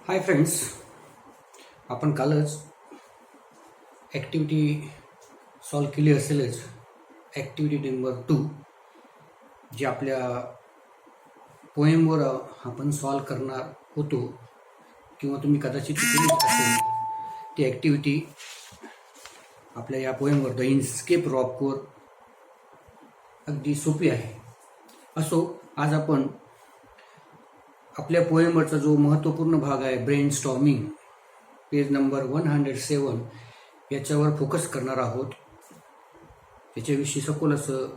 Hi friends, आपण कालच activity solve केली असेलच. ॲक्टिव्हिटी नंबर 2 जी आपल्या पोएमवर आपण सॉल्व करणार होतो किंवा तुम्ही कदाचित केलीच असेल. ती ॲक्टिव्हिटी आपल्या या पोएमवर द इन्स्केप रॉकवर अगदी सोपी आहे. असो, आज आपण आपल्या पोएमवरचा जो महत्त्वपूर्ण भाग आहे ब्रेन स्टॉर्मिंग, पेज नंबर 107 याच्यावर फोकस करणार आहोत. याच्याविषयी सखोल असं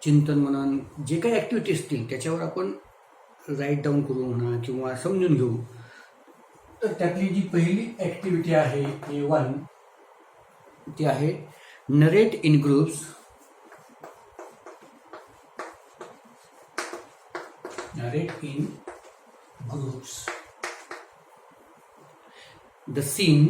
चिंतन मनन जे काही ॲक्टिव्हिटी असतील त्याच्यावर आपण राईट डाऊन करू म्हणा किंवा समजून घेऊ. तर त्यातली जी पहिली ॲक्टिव्हिटी आहे A1 ती आहे narrate in groups. Narrate in groups the scene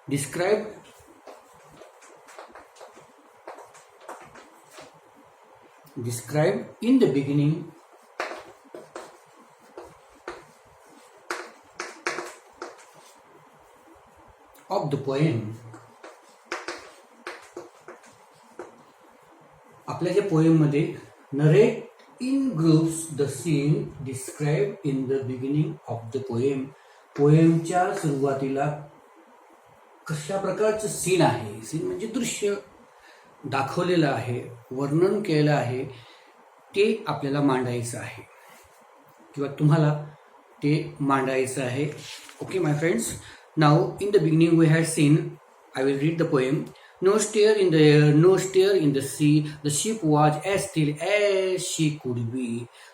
described in the beginning of the poem. आपल्या ज्या पोएममध्ये narrate in groups the scene describe in the beginning of the poem, पोएमच्या सुरुवातीला कशा प्रकारचं सीन आहे, सीन म्हणजे दृश्य दाखवलेलं आहे, वर्णन केलेलं आहे, ते आपल्याला मांडायचं आहे किंवा तुम्हाला ते मांडायचं आहे. Okay my friends, now in the beginning we had seen, I will read the poem. No stir in the air, no stir in the sea, the ship was as still as she could be.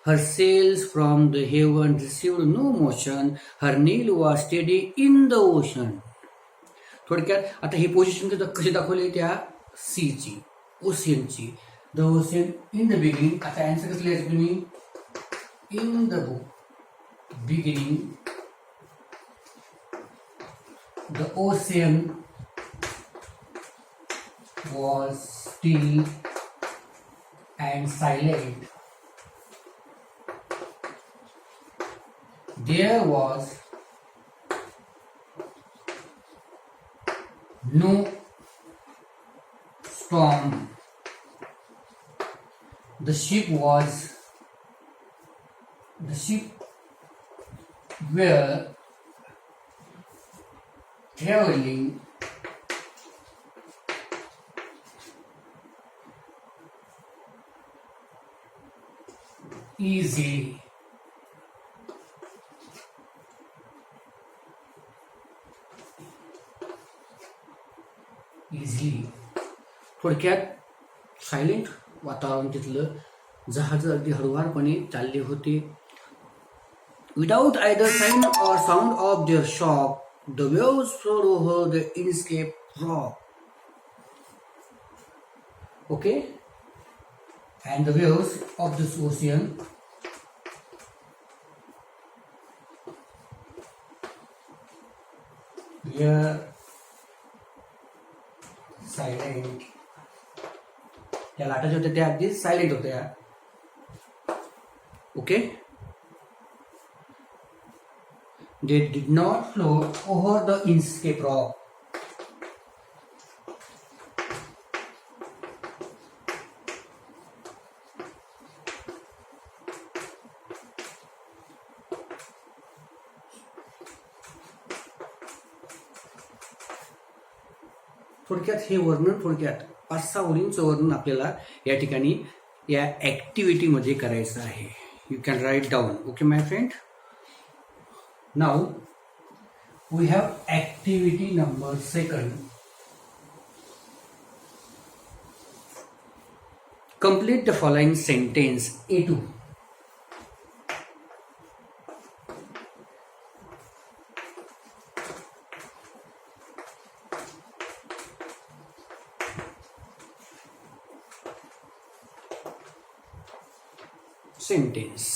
Her sails from the heaven received no motion, her nail was steady in the ocean. थोडक्यात आता ही position कशी दाखवली त्या सीची, ओशियनची. The ocean in the beginning. आता answer कसं लिहायचं तुम्ही? In the beginning the ocean was still and silent. There was no storm. The ship were traveling easily. थोडक्यात सायलेंट वातावरण तिथलं, जहाज अगदी हळुवारपणे चालले होते. विदाउट आयदर साइन और sound of their shock, the waves flowed over the Inkscape rock. Okay, and the waves of this ocean were silent. त्या लाटा ज्या होत्या त्या अगदी सायलेंट होत्या. Okay, they did not float over the Inkscape rock. थोडक्यात हे वर्णन, थोडक्यात 5-6 ओळींचं वर्णन आपल्याला या ठिकाणी या ॲक्टिव्हिटीमध्ये करायचं आहे. You can write down. Okay my friend, now we have activity number 2. Complete the following sentence. A2. Sentence.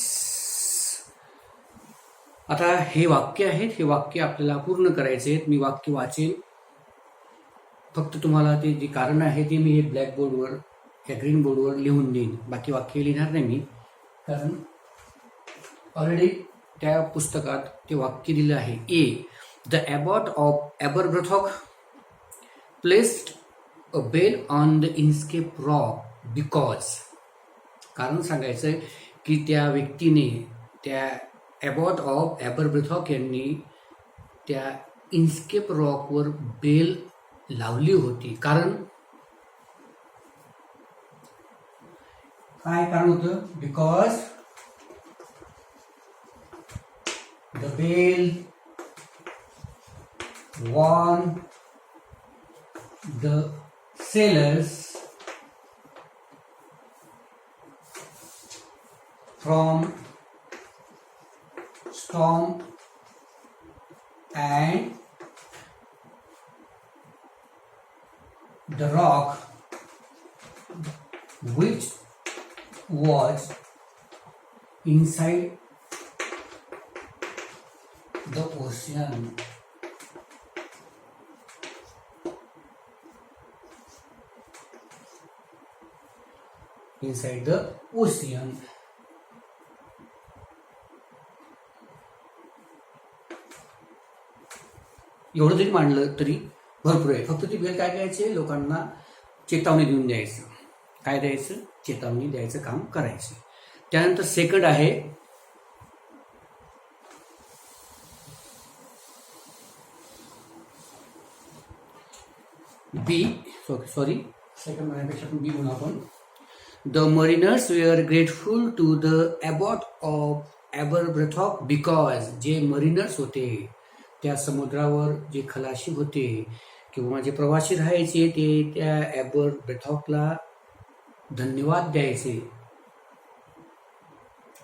आता हे वाक्य आहेत, हे वाक्य आपल्याला पूर्ण करायचे आहेत. मी वाक्य वाचेन, फक्त तुम्हाला ते जे कारण आहे ते मी ब्लॅकबोर्डवर या ग्रीन बोर्डवर लिहून देईन, बाकी वाक्य लिहिणार नाही मी, कारण ऑलरेडी त्या पुस्तकात ते वाक्य दिलं आहे. A, the abbot of Aberbrothok placed a bell on the Inchcape rock because, कारण सांगायचं आहे की त्या व्यक्तीने, त्या ॲबॉट ऑफ ॲबरब्रथॉक यांनी त्या इन्स्केप रॉकवर बेल लावली होती. कारण काय कारण होतं? Because the bell warn the sailors from storm and the rock which was inside the ocean. Inside the ocean. एवढं जरी मांडलं तरी भरपूर आहे. फक्त ती बेल काय करायचे? लोकांना चेतावणी देऊन द्यायचं. काय द्यायचं? चेतावणी द्यायचं काम करायचं. त्यानंतर सेकंड आहे बी, सॉरी सेकंड म्हणण्यापेक्षा आपण बी म्हणू आपण. The mariners were grateful to the abbot of Aberbrothok because, जे मरीनर्स होते त्या समुद्रावर जे खलाशी होते किंवा जे प्रवासी राहायचे ते त्या ॲबरब्रथॉकला धन्यवाद द्यायचे.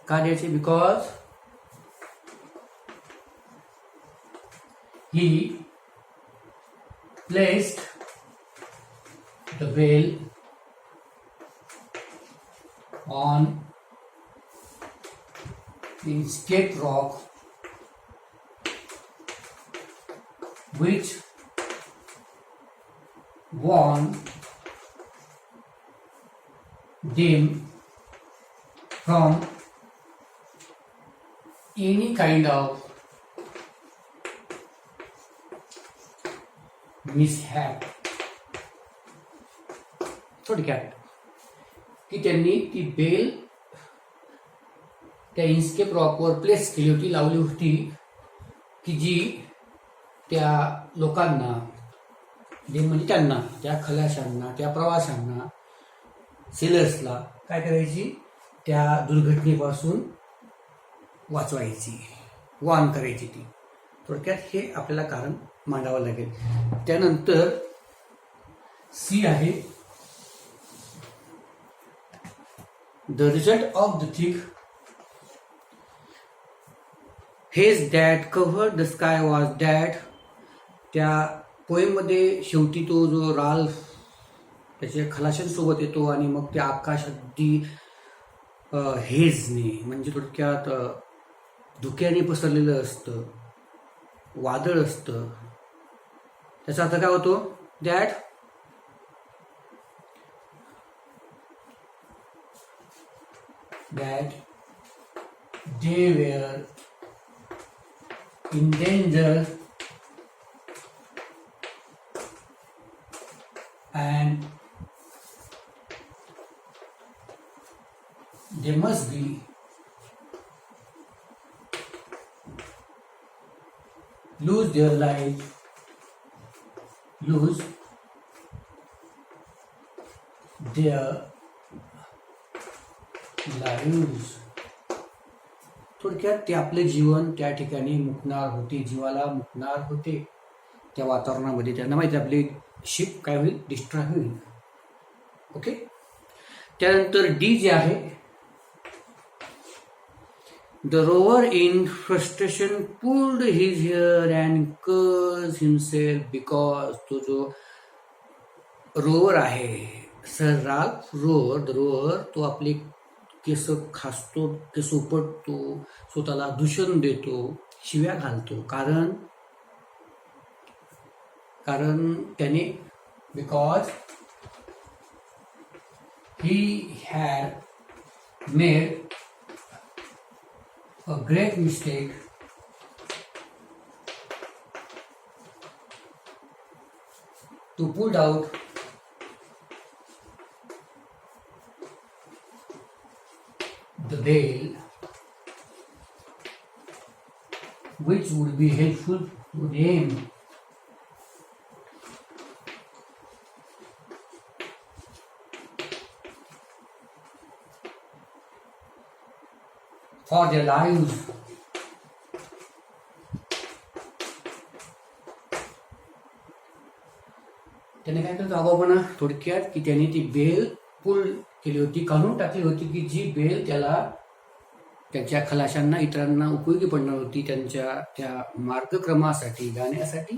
का द्यायचे? Because he placed the bell on the escape rock which warned them from any kind of mishap. थोडक्यात की त्यांनी ती बेल त्या इन्स्केप रॉकवर प्लेस केली होती, लावली होती, की जी त्या लोकांना, जे म्हणजे त्यांना, त्या खलाशांना, त्या प्रवाशांना, सेलर्सला काय करायची? त्या दुर्घटनेपासून वाचवायची, वॉर्न करायची. ती थोडक्यात हे आपल्याला कारण मांडावं लागेल. त्यानंतर सी आहे the result of the thick haze that covered the sky was that, त्या पोएममध्ये शेवटी तो जो राल्फ त्याच्या खलाशांसोबत येतो आणि मग त्या आकाश अगदी हेजने, म्हणजे थोडक्यात धुक्याने पसरलेलं असतं, वादळ असतं. त्याचा अर्थ काय होतो? That they were in danger and they must be lose their life, lose their lives. थोडक्यात ते आपले जीवन त्या ठिकाणी मुकणार होते, जीवाला मुकणार होते त्या वातावरणामध्ये. त्यांना माहिती आपली शिप काय होईल? डिस्ट्रॉय होईल. ओके. त्यानंतर डी जे आहे, the rover in frustration pulled his hair and कर्स हिमसेल्फ बिकॉज, तो जो रोवर आहे sir Ralph rover, the rover, तो आपले केस खासतो, केस उपटतो, स्वतःला दूषण देतो, शिव्या घालतो. कारण त्याने because he had made a great mistake to pull out the bail, which would be helpful to them for their lives. त्याने काय केलं आगाऊपणा थोडक्यात की त्याने ती बेल पुल केली होती, काढून टाकली होती की जी बेल त्याला त्यांच्या खलाशांना इतरांना उपयोगी पडणार होती, त्यांच्या त्या मार्गक्रमासाठी जाण्यासाठी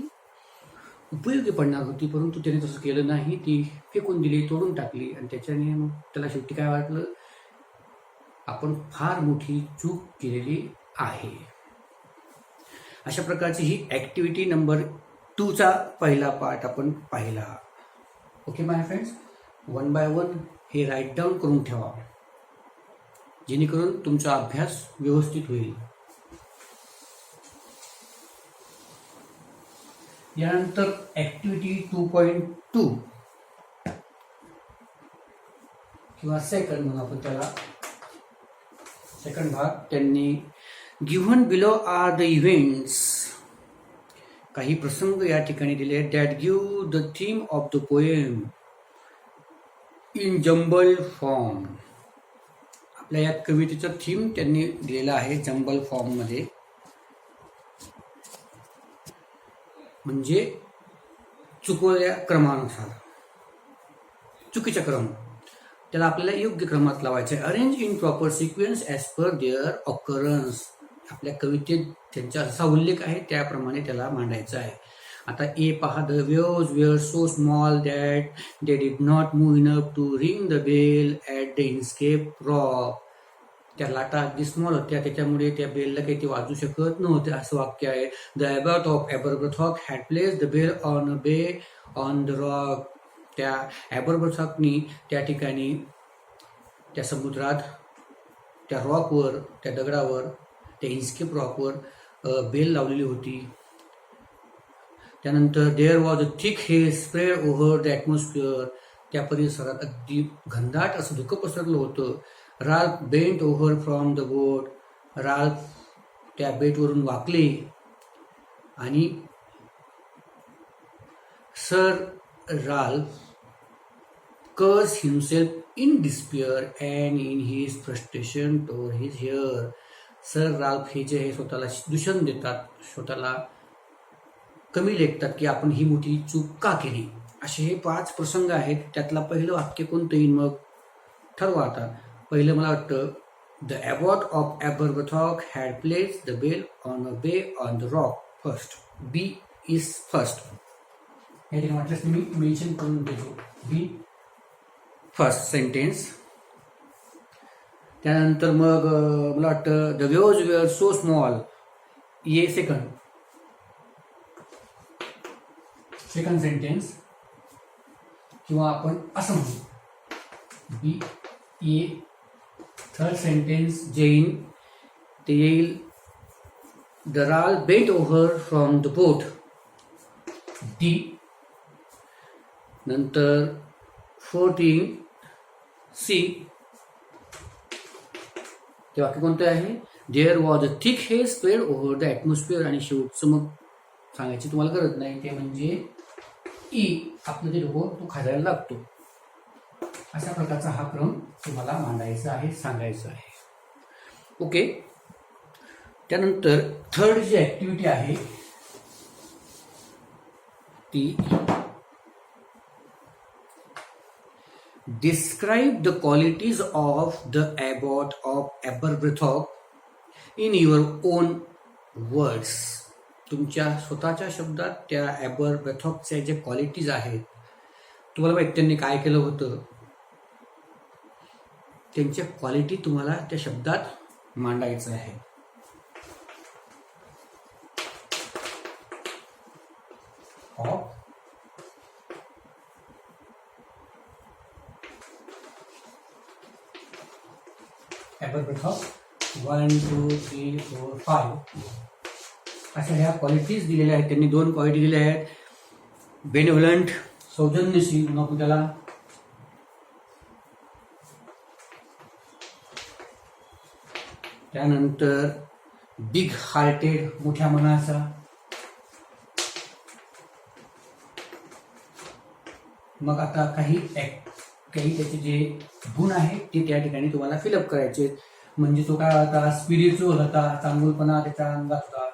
उपयोगी पडणार होती. परंतु त्याने तसं केलं नाही, ती फेकून दिली, तोडून टाकली. आणि त्याच्याने मग त्याला शेवटी काय वाटलं, आपण फार मोठी चूक केलेली आहे. अशा प्रकारची ही ॲक्टिव्हिटी नंबर 2चा पहिला पार्ट आपण पाहिला. ओके माय फ्रेंड्स, 1 बाय 1 हे राईट डाऊन करून ठेवा, जेणेकरून तुमचा अभ्यास व्यवस्थित होईल. यानंतर ॲक्टिव्हिटी 2.2 किंवा सेकंड म्हणून आपण त्याला, सेकंड भाग त्यांनी given below are the events, काही प्रसंग या ठिकाणी दिले that give the theme of the poem in jumble form. आपल्या या कवितेचं थीम त्यांनी दिलेलं आहे जंबल फॉर्ममध्ये, म्हणजे चुकवलेल्या क्रमानुसार, चुकीचा क्रम, त्याला आपल्याला योग्य क्रमात लावायचं आहे. Arrange in proper sequence as per their occurrence. आपल्या कवितेत त्यांचा असा उल्लेख आहे त्याप्रमाणे त्याला मांडायचं आहे. आता ए पहा, the waves were so small that they did not move enough to ring the bell at the Inchcape rock. त्या लाटा अगदी स्मॉल होत्या, त्याच्यामुळे त्या बेलला काही ते वाजू शकत नव्हते, असं वाक्य आहे. The abbot of Aberbrothok had place the bell on a bay on the rock. त्या ॲबरब्रथॉकनी त्या ठिकाणी त्या समुद्रात, त्या रॉकवर, त्या दगडावर, त्या इन्स्केप रॉकवर बेल लावलेली होती. त्यानंतर there was a thick haze spread over the atmosphere. त्या परिसरात अगदी घनदाट असं धुकं पसरलं होतं. Ralph bent over from the boat. Ralph त्या बेटवरून वाकले आणि sir Ralph curse himself in despair and in his frustration tore his hair. Sir Ralph हे जे आहे स्वतःला दूषण देतात, स्वतःला कमी लेखतात की आपण ही मोठी चूक का केली. असे हे 5 प्रसंग आहेत. त्यातला पहिलं वाक्य कोणतं येईल मग ठरवा. आता पहिलं मला वाटतं, the abbot of Aberbrothok had place the bell on a bay on the rock. First, B is first. या ठिकाणी वाटल्यास मी मेन्शन करून देतो, बी फर्स्ट सेंटेन्स. त्यानंतर मग मला वाटतं the waves were so small, ये सेकंड सेंटेन्स, किंवा आपण असं म्हणू बी ए. थर्ड सेंटेन्स जे येईल ते येईल the Ralph bent over from the boat, D. नंतर 14 सी, ते वाक्य कोणतं आहे, there was a thick haze spread over the atmosphere. आणि शेवटचं मग सांगायची तुम्हाला गरज नाही, ते म्हणजे ई, आपलं जे डोकं तो खाजायला लागतो. अशा प्रकारचा हा क्रम तुम्हाला मांडायचा आहे, सांगायचा आहे. ओके. त्यानंतर थर्ड जी ॲक्टिव्हिटी आहे ती describe the qualities of the abbot of Aberbrithok in your own words. तुमच्या स्वतःच्या शब्दात त्या ॲबरब्रथॉकच्या जे क्वालिटीज आहेत, तुम्हाला माहिती त्यांनी काय केलं होतं, त्यांच्या क्वालिटी तुम्हाला त्या शब्दात मांडायचं आहे. ऑफ ॲबरबथॉक 1 2 3 4 5 अशा ह्या क्वालिटीज दिलेल्या आहेत. त्यांनी 2 क्वालिटी दिल्या आहेत. बेनिव्हलंट, सौजन्यशील म्हणून त्याला, त्यानंतर बिग हार्टेड, मोठ्या मनाचा, मग आता काही त्याचे जे गुण आहेत ते त्या ठिकाणी तुम्हाला फिलअप करायचे. म्हणजे तो काय होता, स्पिरिच्युअल होता, चांगुलपणा त्याच्या अंगात होता.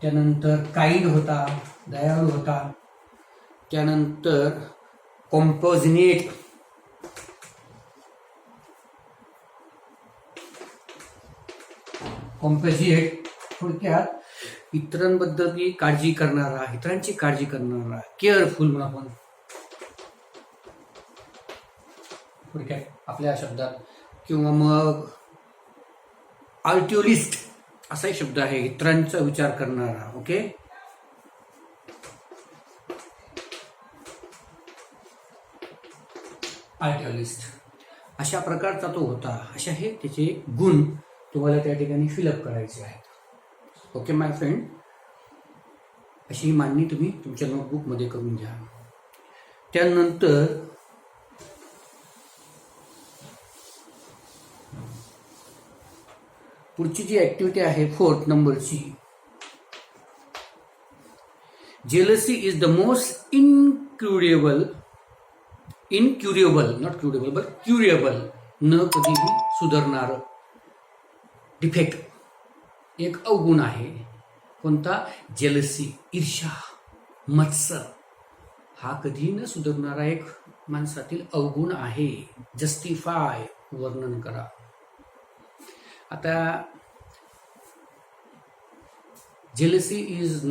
त्यानंतर काइंड होता, दयाळू होता. त्यानंतर कॉम्पॉझिनेट, थोडक्यात इतरांबद्दल काळजी करणारा, इतरांची काळजी करणारा, केअरफुल म्हणून आपण थोडक्यात आपल्या शब्दात, किंवा मग आल्ट्युरिस्ट असाही शब्द आहे, इतरांचा विचार करणारा. ओके, आल्ट्युरिस्ट अशा प्रकारचा तो होता. अशा हे त्याचे गुण तुम्हाला त्या ठिकाणी फिलअप करायचे आहेत. ओके माय फ्रेंड, अशी मांडणी तुम्ही तुमच्या नोटबुकमध्ये करून घ्या. त्यानंतर पुढची जी ऍक्टिव्हिटी आहे 4th नंबरची, jealousy is the most incurable, not curable but curable, न कधीही सुधारणार डिफेक्ट, एक अवगुण आहे. कोणता? जेलसी, ईर्ष्या, मत्सर, हा कधी न सुधारणारा एक माणसातील अवगुण आहे. जस्टिफाय, वर्णन करा. आता jealousy is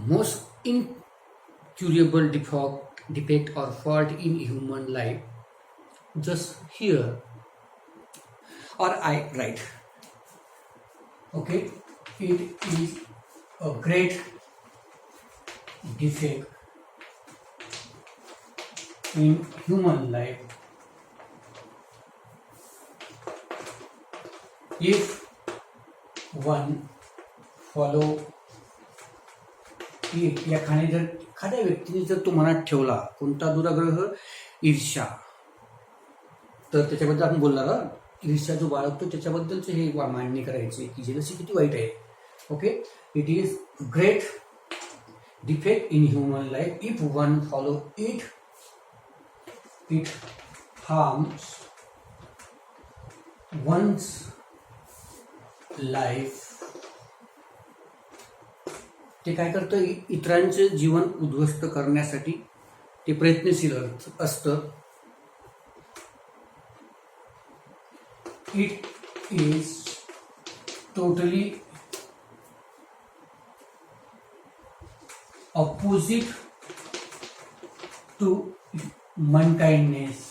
most incurable defect or fault in human life. Just here, or I write, okay, it is a great defect in human life if one follow it. याखाने जर एखाद्या व्यक्तीने जर तो मनात ठेवला कोणता दुराग्रह, ईर्ष्या, तर त्याच्याबद्दल आपण बोलणार, ईर्ष्या जो बाळगतो त्याच्याबद्दलचे हे मांडणी करायची की जेलसी किती वाईट आहे. Okay, it is great defect in human life if one follow it, it harms one's life. ते काय करतं, इतरांचे जीवन उद्ध्वस्त करण्यासाठी ते प्रयत्नशील असतं. It is totally opposite to mankindness.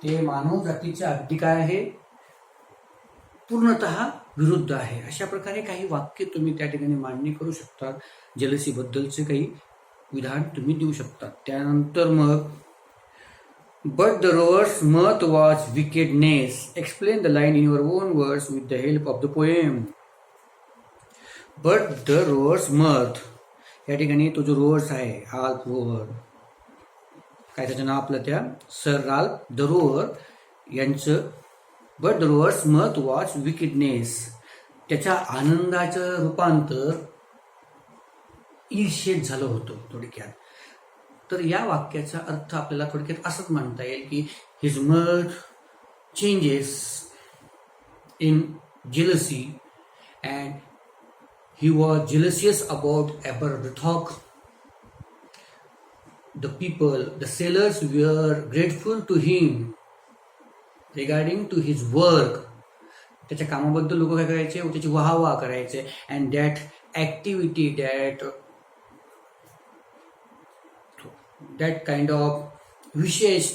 ते मानव जातीच्या अगदी काय आहे, पूर्णतः विरुद्ध आहे. अशा प्रकारे काही वाक्य तुम्ही त्या ठिकाणी मांडणी करू शकता. जेलसी बद्दलचे काही विधान तुम्ही देऊ शकता. त्यानंतर मग बट द रोअर्स मत was wickedness. Explain the line in your on words with the help of the poem. But the roars मत, या ठिकाणी तो जो रोअर्स आहे, राल्फ रोअर, काय त्याचं नाव आपलं, त्या सर राल्फ द रोअर यांचं, बट द रोअर्स मत वॉज विकेडनेस, त्याच्या आनंदाचं रूपांतर ईर्ष्येत झालं होतं थोडक्यात. तर या वाक्याचा अर्थ आपल्याला थोडक्यात असंच म्हणता येईल की his mood changes in jealousy and he was jealous about Aberbrothok. The people, the sailors were grateful to him regarding to his work. त्याच्या कामाबद्दल लोक काय करायचे, त्याची वाहवा करायचे. And that activity, that kind of विशेष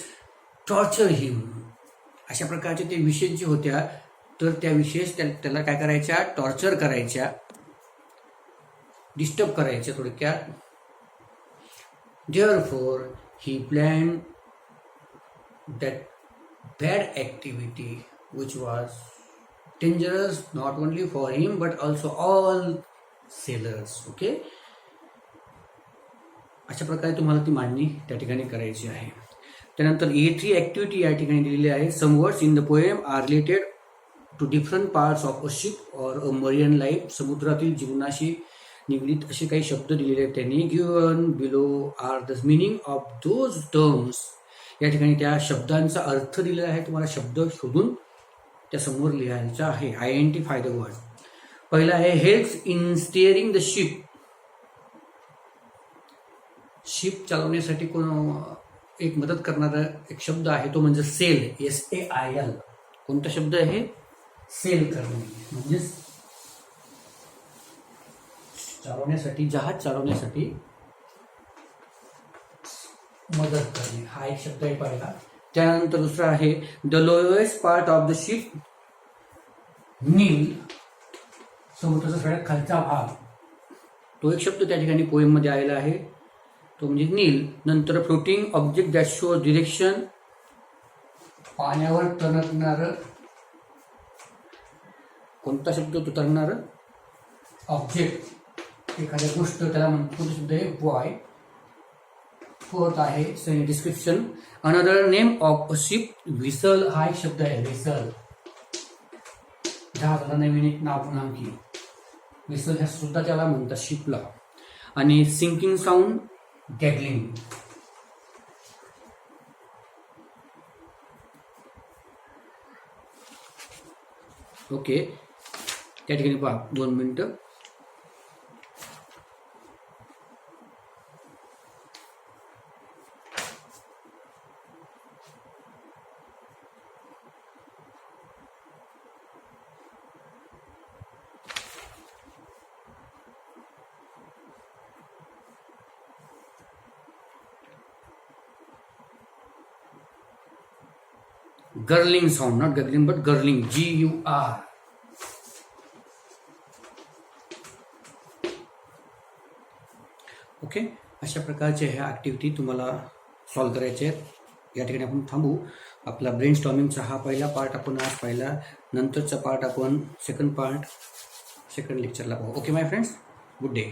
टॉर्चर हिम. अशा प्रकारचे ते विशेष जे होत्या, तर त्या विशेष त्याला काय करायच्या, टॉर्चर करायच्या. डिस्टर्ब करायचे थोडक्यात. Therefore, he planned that bad activity which was dangerous not only for him but also all sailors. Okay, अशा प्रकारे तुम्हाला ती मांडणी त्या ठिकाणी करायची आहे. त्यानंतर A3 ऍक्टिव्हिटी या ठिकाणी दिलेली आहे. Some words in the poem are related to different parts of a ship or a marine life. समुद्रातील जीवनाशी निगडीत असे काही शब्द दिलेले आहेत त्यांनी. Given below are the meaning of those terms. या ठिकाणी त्या शब्दांचा अर्थ दिलेला आहे. तुम्हाला शब्द शोधून त्या समोर लिहायचा आहे. Identify the word. पहिला आहे helps in steering the ship. Ship चालवण्यासाठी एक मदत करणारा एक शब्द आहे तो म्हणजे सेल. SAIL. कोणता शब्द आहे? सेल करणे म्हणजे चालवण्यासाठी, जहाज चालवण्यासाठी मदत करणे हा एक शब्द आहे पहिला. त्यानंतर दुसरा आहे the lowest part of the ship. नील, समुद्राचा सगळ्यात खालचा भाग, तो एक शब्द त्या ठिकाणी पोएम मध्ये आलेला आहे तो म्हणजे नील. नंतर floating object that shows direction. पाण्यावर तरंगणार कोणता शब्द? तो तरंगणार ऑब्जेक्ट, एखाद्या गोष्ट, त्याला म्हणतो शब्द आहे बॉय. फोर्थ आहे description. Another name of a ship. Whistle हा एक शब्द आहे. व्हिसल जहाजाला नवीन एक नाव पुन्हा आणखी. व्हिसल ह्या सुद्धा त्याला म्हणतात शिपला. आणि सिंकिंग साऊंड गॅगलिंग. ओके, त्या ठिकाणी पहा 2 मिनिटं. Gurgling sound, not gargling but gurgling. GUR. Okay, अशा प्रकारच्या ह्या ऍक्टिव्हिटी तुम्हाला सॉल्व्ह करायच्या आहेत. या ठिकाणी आपण थांबू. आपला ब्रेन स्टॉर्मिंगचा हा पहिला पार्ट आपण आज पाहिला. नंतरचा पार्ट आपण सेकंड लेक्चरला पाहू. ओके माय फ्रेंड्स, गुड डे.